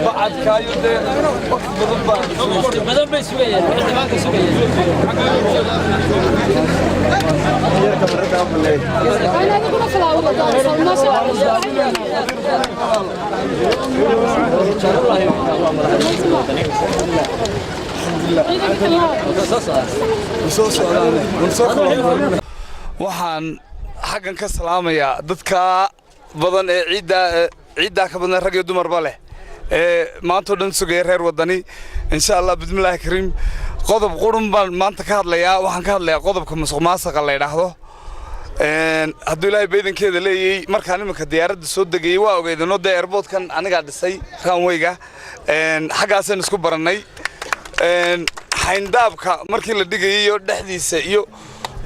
بعد كايو ده بدل بيسويه احتمال كسويه انا اقول خلاص والله ما شاء الله waxaan xaggan ka salaamayaa dadka badan ee ciida ka badan rag iyo dumarba leh maanta oo dhan sugay reer wadani insha Allah bismillaahi kariim qodob qurun baan maanta ka hadlayaa waxaan ka hadlayaa qodobka musuqmaasuqa la yiraahdo haddii ilaahay baydankeeda leeyay markaan iminka diyaaradda soo degay waa ogeedano de airportkan aniga dhisay runwayga xagaasaan isku baranay xayndaabka markii la dhigayay iyo dhaxdiisa iyo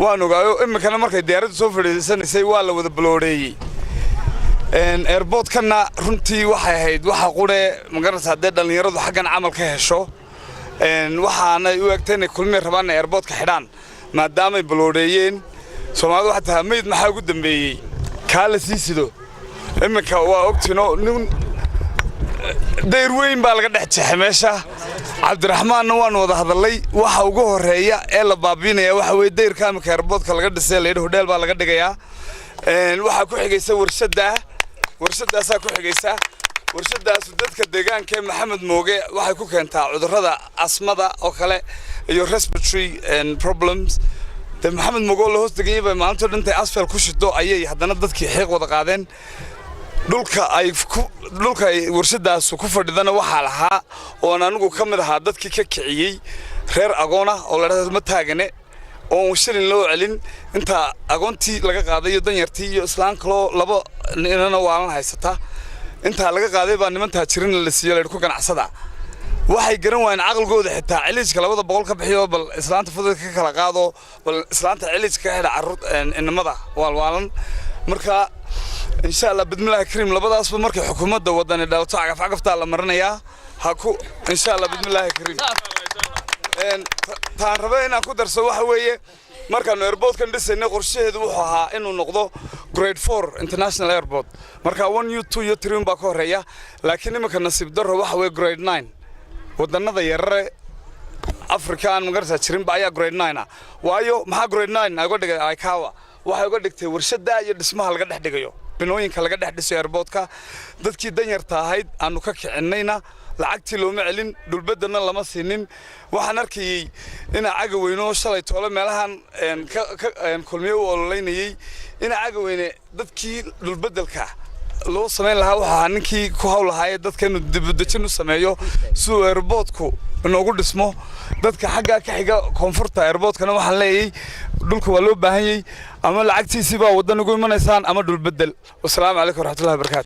waan ogaayo iminkana markay diyaaradda soo fadhiisanaysay waa la wada balooreeyay airportkana runtii waxay ahayd waxa qure magaranaysa hadee dhalinyaradu xaggan camal ka hesho waxaana u egtay inay kulmay rabaan airportka xidhaan maadaamay balooreeyeen Soomaalidu waxa tahay meed maxaa ugu dambeeyay kaala siisido iminka waa ogtino nin dayr weyn baa laga dhex jeexay meesha Cabdiraxmaan waan wada hadalay waxa ugu horeeya ee la baabiinaya waxa way dayrka iminka airportka laga dhisay leeyahay hotel baa laga dhigayaa waxa ku xigaysa warshadaas ku xigaysa warshadaas dadka deegaanka Maxamed Mooge waxay ku keentaa cudurrada asmada oo kale iyo respiratory problems Maxamed Mooge loo hoos degay bay maanta dhintay asfal ku shido ayay haddana dadkii xiiq wada qaadeen dhulka ay warshadaas ku fadhidana waxa lahaa oo anagu kamid ahaa dadkii ka kiciyay reer agoona oo la raadad ma taagane oo shilin loo celin inta agoontii laga qaaday iyo danyartii iyo islaan kale laba ninana waalan haysata inta laga qaaday baa nimantaa jirin la siiyay ku ganacsada waxay garan waayeen aqalgooda xitaa ciliiska 200 ka bixiyo bal islaanta fududka ka kala qaado bal islaanta ciliiska xidha carruur inamada waalwaalan marka insha Allah bismillaahi kariim labadaasba markay xukuumadda wadani dhawto cagafta la marinayaa ha ku insha Allah bismillaahi kariim taan rabay inaan ku darso waxa weeye markaan airportkan dhisayna qorshaheedu wuxuu ahaa inuu noqdo grade 4 international airport marka 1 u 2 iyo 3 baa ka horeeya laakiin imika nasiib darro waxa weeye grade 9 wadannada yarare Afrikaan magarta jirin baa ayaa grade 9 waayo maxaa grade 9 uga dhigay ICAWA waxay uga dhigtay warshada iyo dhismaha laga dhex dhigayo binooyinka laga dhex dhiso airportka dadkii danyarta ahayd aanu ka kicinayna lacagtii looma celin dhulbadana lama siinin waxaan arkay in aaga weyno shalay toole meelahan kulmiye u ololeynayay in aaga weyne dadkii dhulbadalka loo sameyn lahaa waxa ninkii ku hawlahay dadkeenu dibadajin u sameeyo soo airportku inoogu dhismo dadka xagga ka xiga koonfurta airportkana waxaan leeyahay dhulka waa loo baahan yahay ama lacagtiisi baa wadan ugu imanaysaan ama dhulbadal wassalaamu calaykum waraxmatullaahi wabarakaatuh